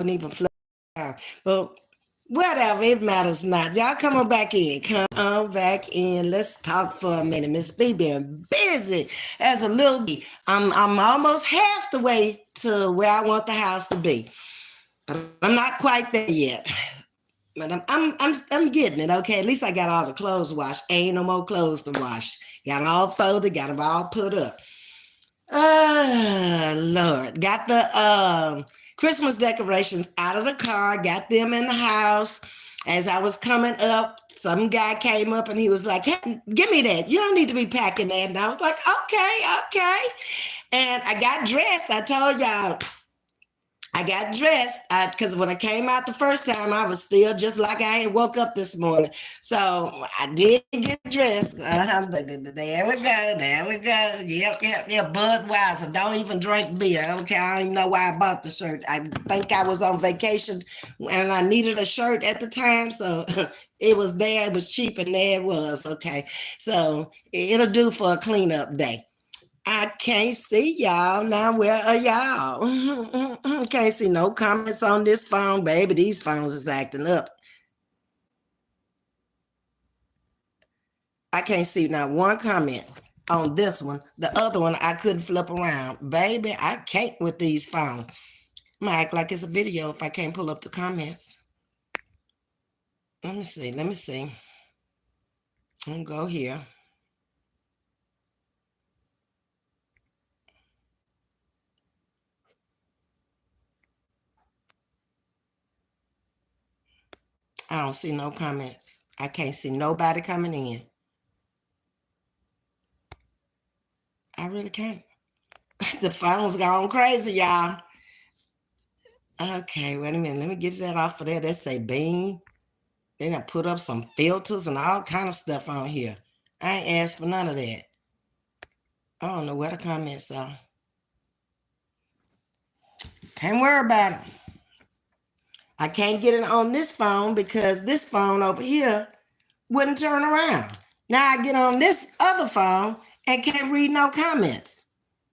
even flip around. But whatever, it matters not. Y'all come on back in. Come on back in. Let's talk for a minute. Ms.V been busy as a little bee. I'm almost half the way to where I want the house to be. But I'm not quite there yet. But I'm getting it. Okay. At least I got all the clothes washed. Ain't no more clothes to wash. Got them all folded, got them all put up. Lord. Got the Christmas decorations out of the car, got them in the house. As I was coming up, some guy came up and he was like, hey, give me that. You don't need to be packing that. And I was like, okay. And I got dressed. I told y'all, I got dressed because when I came out the first time, I was still just like I ain't woke up this morning. So I did get dressed. There we go. There we go. Yep. Budweiser. Don't even drink beer. Okay. I don't even know why I bought the shirt. I think I was on vacation and I needed a shirt at the time. So it was there. It was cheap and there it was. Okay. So it'll do for a cleanup day. I can't see y'all now. Where are y'all? Can't see no comments on this phone, baby. These phones is acting up. I can't see not one comment on this one. The other one I couldn't flip around. Baby, I can't with these phones. I'm gonna act like it's a video if I can't pull up the comments. Let me see. I'm gonna go here. I don't see no comments. I can't see nobody coming in. I really can't. The phone's gone crazy, y'all. Okay, wait a minute. Let me get that off of there. They say bean. They done put up some filters and all kind of stuff on here. I ain't asked for none of that. I don't know where the comments are. Can't worry about it. I can't get it on this phone because this phone over here wouldn't turn around. Now I get on this other phone and can't read no comments.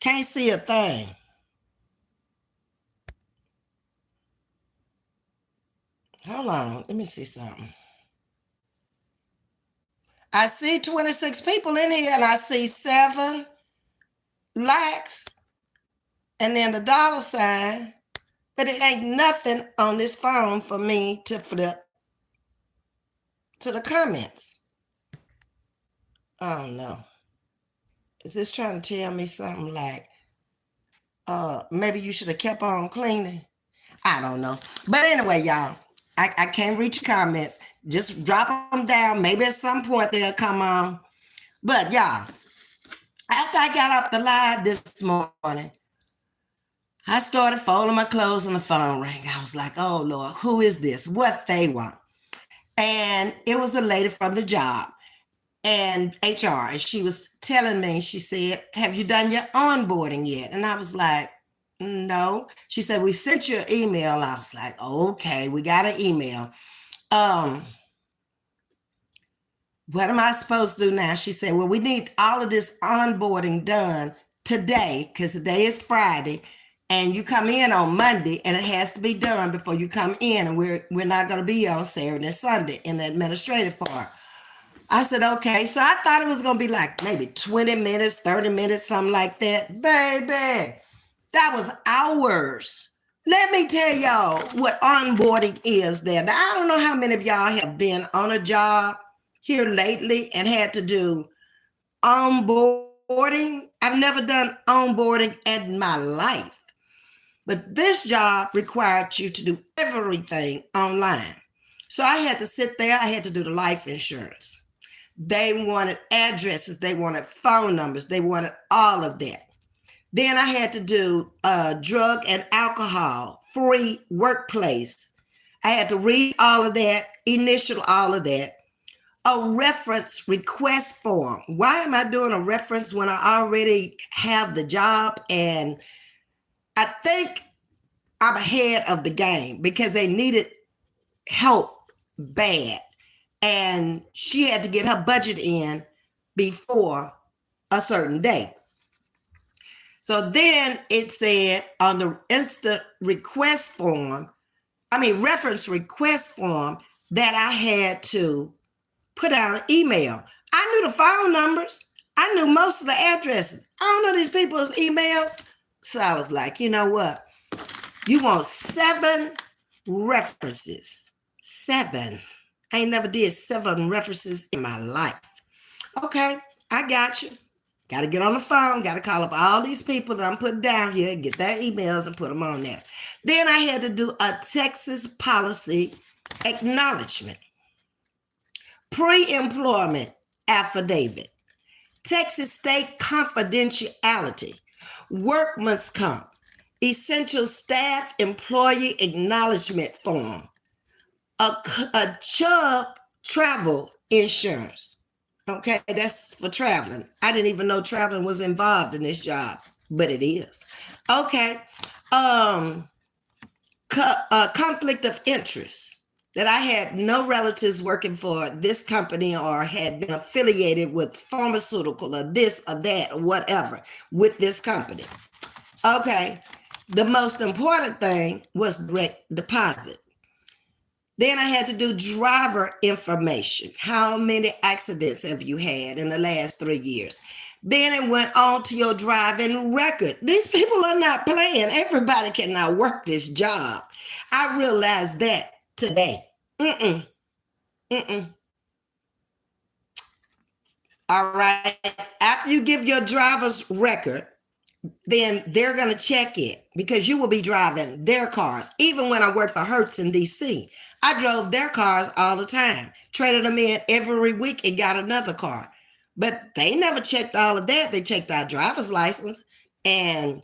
Can't see a thing. Hold on. Let me see something. I see 26 people in here and I see 7 likes and then the dollar sign, but it ain't nothing on this phone for me to flip to the comments. I don't know. Is this trying to tell me something like, maybe you should have kept on cleaning? I don't know. But anyway, y'all, I can't reach your comments. Just drop them down. Maybe at some point they'll come on. But y'all, after I got off the live this morning, I started folding my clothes and the phone rang. I was like, oh, Lord, who is this? What they want? And it was a lady from the job and HR. And she was telling me, she said, have you done your onboarding yet? And I was like, no. She said, we sent you an email. I was like, okay, we got an email. What am I supposed to do now? She said, well, we need all of this onboarding done today because today is Friday and you come in on Monday and it has to be done before you come in. And we're not going to be on Saturday and Sunday in the administrative part. I said, okay. So I thought it was going to be like maybe 20 minutes, 30 minutes, something like that. Baby, that was hours. Let me tell y'all what onboarding is there. Now, I don't know how many of y'all have been on a job here lately and had to do onboarding. I've never done onboarding in my life. But this job required you to do everything online. So I had to sit there. I had to do the life insurance. They wanted addresses. They wanted phone numbers. They wanted all of that. Then I had to do drug and alcohol free workplace. I had to read all of that, initial all of that. A reference request form. Why am I doing a reference when I already have the job? And I think I'm ahead of the game because they needed help bad. And she had to get her budget in before a certain day. So then it said on the instant request form, reference request form that I had to put out an email. I knew the phone numbers. I knew most of the addresses. I don't know these people's emails. So I was like, you know what? You want 7 references. 7. I ain't never did 7 references in my life. Okay, I got you. Got to get on the phone. Got to call up all these people that I'm putting down here, get their emails and put them on there. Then I had to do a Texas policy acknowledgement, pre-employment affidavit, Texas state confidentiality, workman's comp, essential staff employee acknowledgement form, a Chubb travel insurance. Okay, that's for traveling. I didn't even know traveling was involved in this job, but it is. Okay, conflict of interest, that I had no relatives working for this company or had been affiliated with pharmaceutical or this or that or whatever with this company. Okay, the most important thing was direct deposit. Then I had to do driver information. How many accidents have you had in the last 3 years? Then it went on to your driving record. These people are not playing. Everybody cannot work this job. I realized that today. All right. After you give your driver's record, then they're going to check it because you will be driving their cars. Even when I worked for Hertz in DC, I drove their cars all the time, traded them in every week and got another car. But they never checked all of that. They checked our driver's license and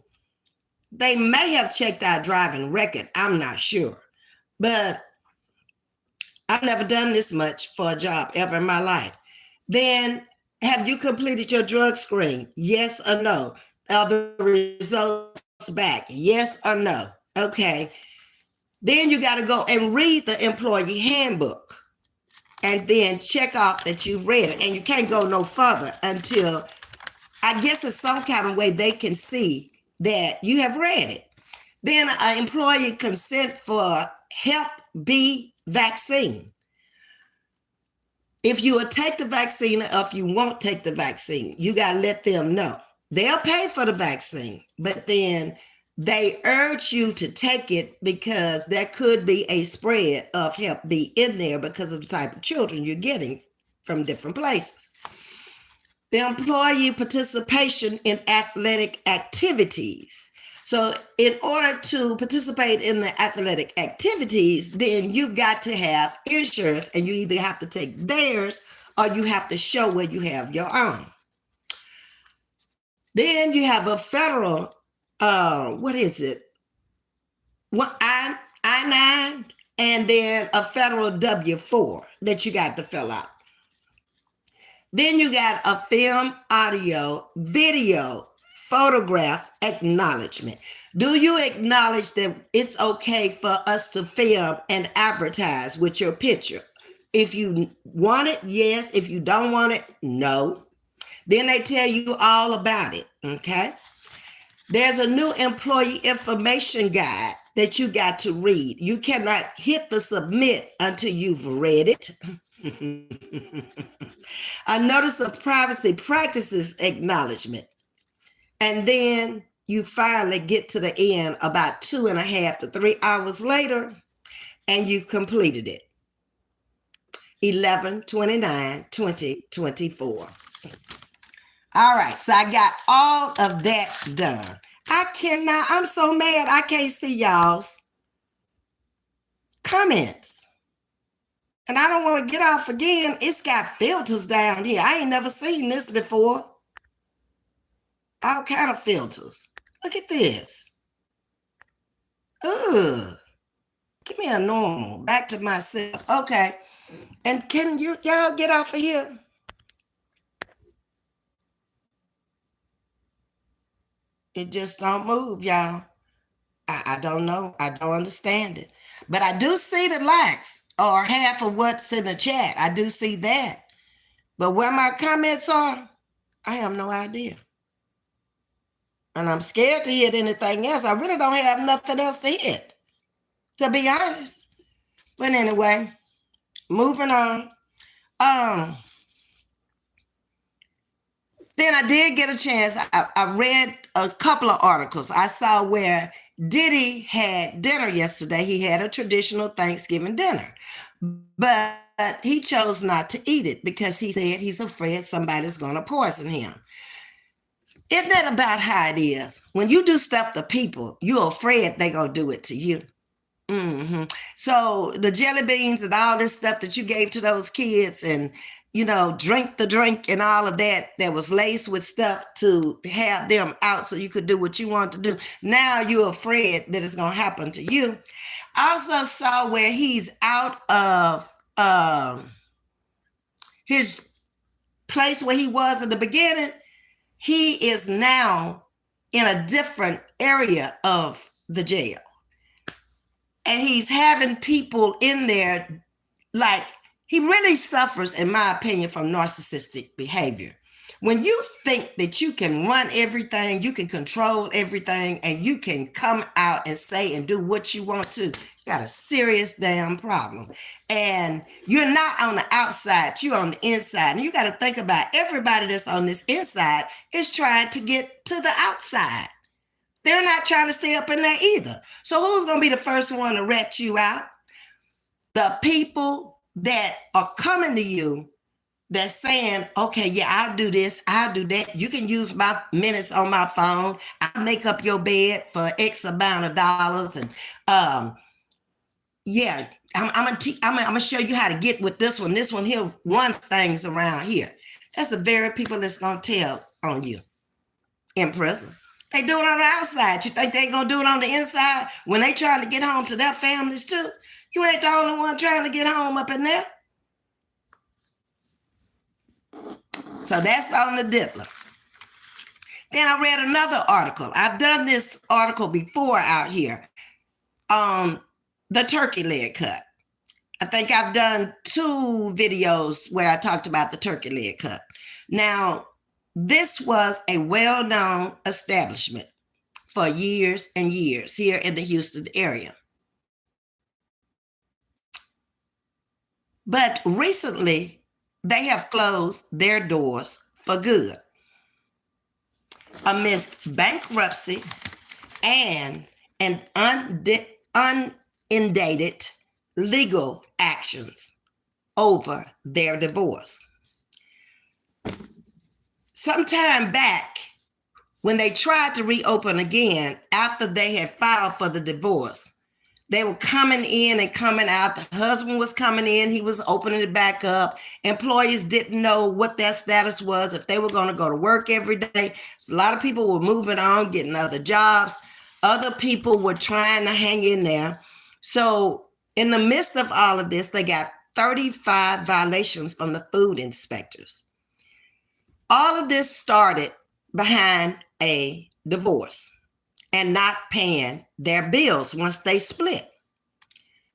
they may have checked our driving record. I'm not sure. But I've never done this much for a job ever in my life. Then, have you completed your drug screen? Yes or no? Are the results back? Yes or no? Okay. Then you got to go and read the employee handbook and then check off that you've read it. And you can't go no further until, I guess it's some kind of way they can see that you have read it. Then an employee consent for Hep B vaccine. If you will take the vaccine or if you won't take the vaccine, you got to let them know. They'll pay for the vaccine, but then they urge you to take it because there could be a spread of Hep B in there because of the type of children you're getting from different places. The employee participation in athletic activities. So in order to participate in the athletic activities, then you've got to have insurance and you either have to take theirs or you have to show where you have your own. Then you have a federal, what is it? I-9 and then a federal W-4 that you got to fill out. Then you got a film, audio, video, photograph acknowledgement. Do you acknowledge that it's okay for us to film and advertise with your picture? If you want it, yes. If you don't want it, no. Then they tell you all about it, okay? There's a new employee information guide that you got to read. You cannot hit the submit until you've read it. A notice of privacy practices acknowledgement. And then you finally get to the end about 2.5 to 3 hours later, and you've completed it. 11/29/2024. All right, so I got all of that done. I'm so mad I can't see y'all's comments. And I don't want to get off again. It's got filters down here. I ain't never seen this before. All kind of filters. Look at this. Ugh. Give me a normal. Back to myself. Okay. And can y'all get off of here? It just don't move, y'all. I don't know. I don't understand it. But I do see the likes or half of what's in the chat. I do see that. But where my comments are, I have no idea. And I'm scared to hit anything else. I really don't have nothing else to hit. to be honest. But anyway, moving on. Then I did get a chance. I read a couple of articles. I saw where Diddy had dinner yesterday. He had a traditional Thanksgiving dinner, but he chose not to eat it because he said he's afraid somebody's going to poison him. Isn't that about how it is? When you do stuff to people, you're afraid they're going to do it to you. Mm-hmm. So the jelly beans and all this stuff that you gave to those kids and, drink the drink and all of that was laced with stuff to have them out so you could do what you want to do. Now you're afraid that it's going to happen to you. I also saw where he's out of his place where he was in the beginning. He is now in a different area of the jail. And he's having people in there, like, he really suffers, in my opinion, from narcissistic behavior. When you think that you can run everything, you can control everything, and you can come out and say and do what you want to, you got a serious damn problem. And you're not on the outside, you're on the inside. And you got to think about everybody that's on this inside is trying to get to the outside. They're not trying to stay up in there either. So who's going to be the first one to rat you out? The people that are coming to you that's saying, okay, yeah, I'll do this, I'll do that. You can use my minutes on my phone. I'll make up your bed for X amount of dollars. And yeah, I'm gonna show you how to get with this one. This one here run things around here. That's the very people that's going to tell on you in prison. They do it on the outside. You think they ain't gonna do it on the inside when they trying to get home to their families too? You ain't the only one trying to get home up in there. So that's on the diddler. Then I read another article. I've done this article before out here on the turkey leg cut. I think I've done 2 videos where I talked about the turkey leg cut. Now, this was a well-known establishment for years and years here in the Houston area. But recently, they have closed their doors for good amidst bankruptcy and an unindicted legal actions over their divorce. Sometime back, when they tried to reopen again after they had filed for the divorce, they were coming in and coming out. The husband was coming in. He was opening it back up. Employees didn't know what their status was, if they were going to go to work every day. So a lot of people were moving on, getting other jobs. Other people were trying to hang in there. So in the midst of all of this, they got 35 violations from the food inspectors. All of this started behind a divorce and not paying their bills once they split.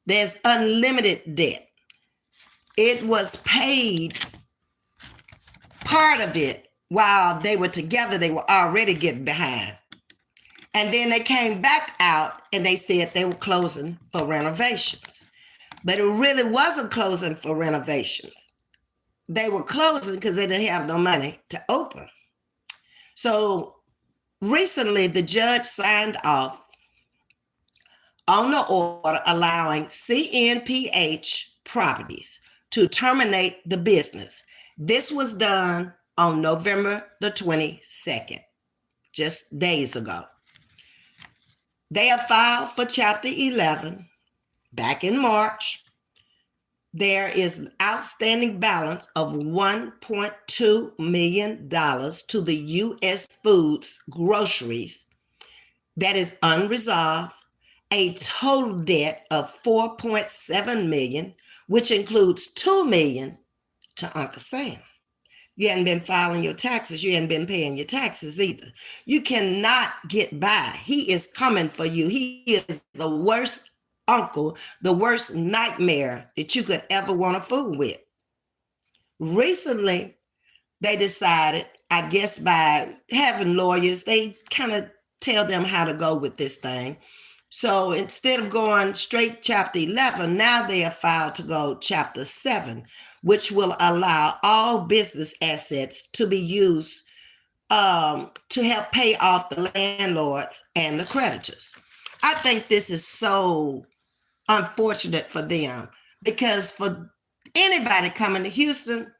There's unlimited debt. It was paid, part of it, while they were together, they were already getting behind. And then they came back out and they said they were closing for renovations. But it really wasn't closing for renovations. They were closing because they didn't have no money to open. So recently, the judge signed off on the order allowing CNPH Properties to terminate the business. This was done on November the 22nd, just days ago. They have filed for Chapter 11 back in March. There is an outstanding balance of $1.2 million to the U.S. Foods groceries that is unresolved, a total debt of $4.7 million, which includes $2 million to Uncle Sam. You hadn't been filing your taxes. You hadn't been paying your taxes either. You cannot get by. He is coming for you. He is the worst uncle, the worst nightmare that you could ever want to fool with. Recently, they decided, I guess by having lawyers, they kind of tell them how to go with this thing. So instead of going straight chapter 11, now they have filed to go chapter 7, which will allow all business assets to be used to help pay off the landlords and the creditors. I think this is so unfortunate for them, because for anybody coming to Houston,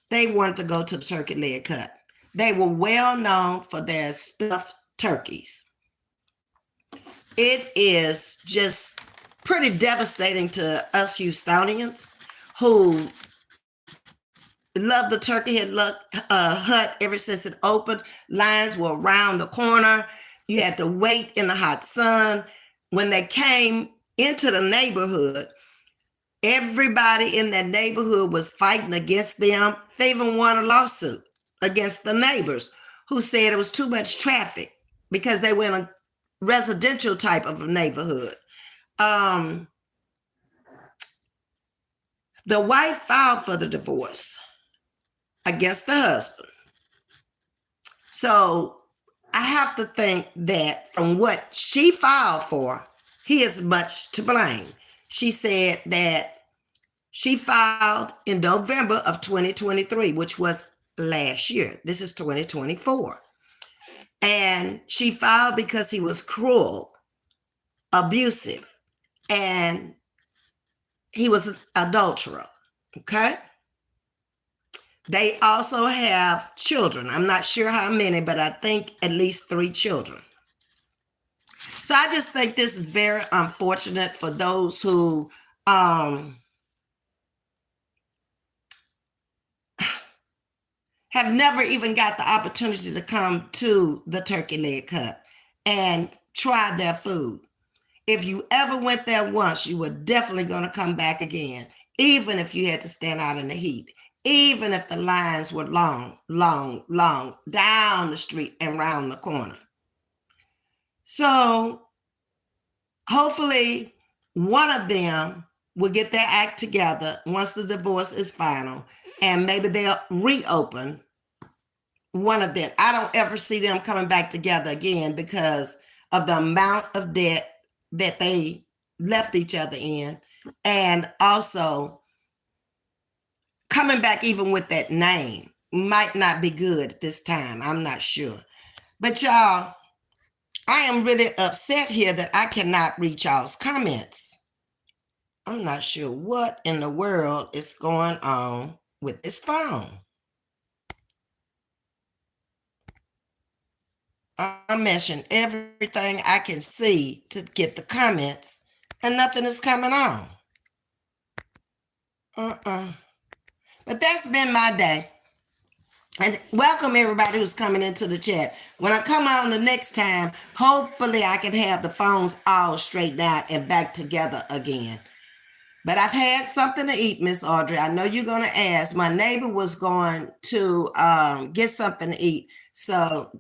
they wanted to go to the turkey leg cut. They were well known for their stuffed turkeys. It is just pretty devastating to us Houstonians who love the turkey hut ever since it opened. Lines were around the corner. You had to wait in the hot sun. When they came into the neighborhood, everybody in that neighborhood was fighting against them. They even won a lawsuit against the neighbors who said it was too much traffic because they were in a residential type of a neighborhood. The wife filed for the divorce against the husband. So I have to think that from what she filed for, he is much to blame. She said that she filed in November of 2023, which was last year. This is 2024. And she filed because he was cruel, abusive, and he was an adulterer. Okay? They also have children. I'm not sure how many, but I think at least 3 children. So I just think this is very unfortunate for those who have never even got the opportunity to come to the turkey leg cut and try their food. If you ever went there once, you were definitely going to come back again, even if you had to stand out in the heat, even if the lines were long, long, long down the street and round the corner. So hopefully one of them will get their act together once the divorce is final, and maybe they'll reopen one of them. I don't ever see them coming back together again because of the amount of debt that they left each other in, and also coming back even with that name might not be good at this time. I'm not sure. But y'all, I am really upset here that I cannot read y'all's comments. I'm not sure what in the world is going on with this phone. I'm meshing everything I can see to get the comments, and nothing is coming on. But that's been my day. And welcome everybody who's coming into the chat. When I come on the next time, hopefully I can have the phones all straightened out and back together again. But I've had something to eat, Miss Audrey. I know you're going to ask. My neighbor was going to get something to eat. So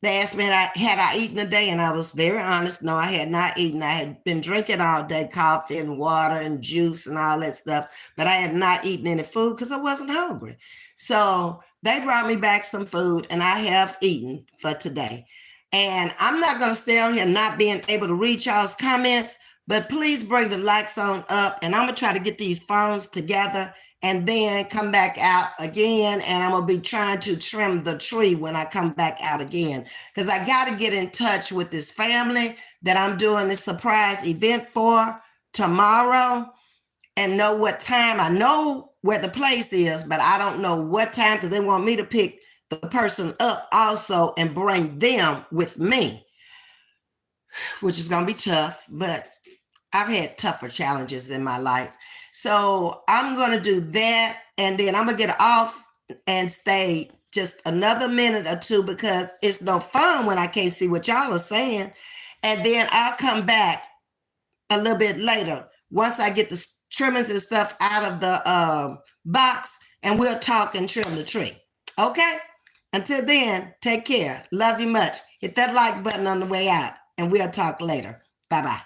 they asked me, had I eaten today? And I was very honest. No, I had not eaten. I had been drinking all day, coffee and water and juice and all that stuff. But I had not eaten any food because I wasn't hungry. So they brought me back some food, and I have eaten for today. And I'm not going to stay on here not being able to read y'all's comments, but please bring the likes on up, and I'm going to try to get these phones together and then come back out again, and I'm going to be trying to trim the tree when I come back out again, because I got to get in touch with this family that I'm doing this surprise event for tomorrow and know what time. I know where the place is, but I don't know what time, because they want me to pick the person up also and bring them with me, which is going to be tough, but I've had tougher challenges in my life. So I'm going to do that, and then I'm going to get off and stay just another minute or two, because it's no fun when I can't see what y'all are saying. And then I'll come back a little bit later once I get the trimmings and stuff out of the box, and we'll talk and trim the tree. Okay? Until then, take care. Love you much. Hit that like button on the way out, and we'll talk later. Bye-bye.